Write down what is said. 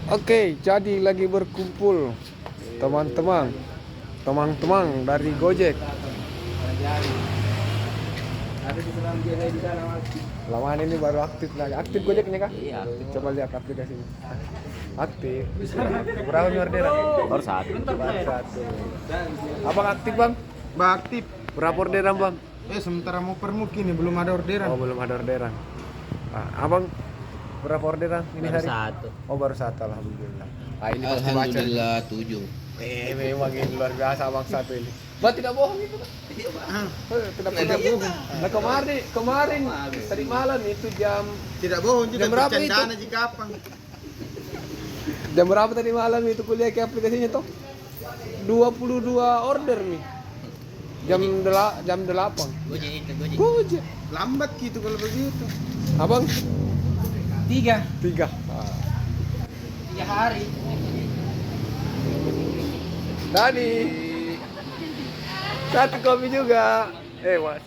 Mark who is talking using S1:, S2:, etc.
S1: Oke, jadi lagi berkumpul teman-teman, teman-teman dari Gojek. Lamaan ini baru aktif lagi. Aktif Gojeknya kah?
S2: Iya, aktif.
S1: Coba lihat aplikasinya. Aktif. Berapa nih orderan?
S2: Baru satu.
S1: Baru satu. Abang aktif bang?
S3: Bang aktif.
S1: Berapa orderan bang?
S3: Sementara mau permuki nih belum ada orderan.
S1: Oh belum ada orderan. Abang berapa orderan ini
S2: Baru
S1: hari?
S2: satu.
S1: Oh baru satu, alhamdulillah. Ini pasti baca.
S2: Alhamdulillah 7.
S1: Memang ini luar biasa bang satu ini. Bang tidak bohong itu kan? Tidak pernah bohong. Nah kemarin tadi malam itu jam
S3: Tidak bohong juga
S1: Jam berapa
S3: bercandaan
S1: itu?
S3: aja kapan.
S1: jam berapa tadi malam itu kuliah ke aplikasinya toh? 22 order nih. Jam 8.
S2: Gojek itu, Gojek.
S1: Gojek.
S3: Lambat gitu kalau begitu.
S1: Abang
S3: 3
S1: 3.
S3: 3 hari.
S1: Dani. Satu kopi juga. Mas.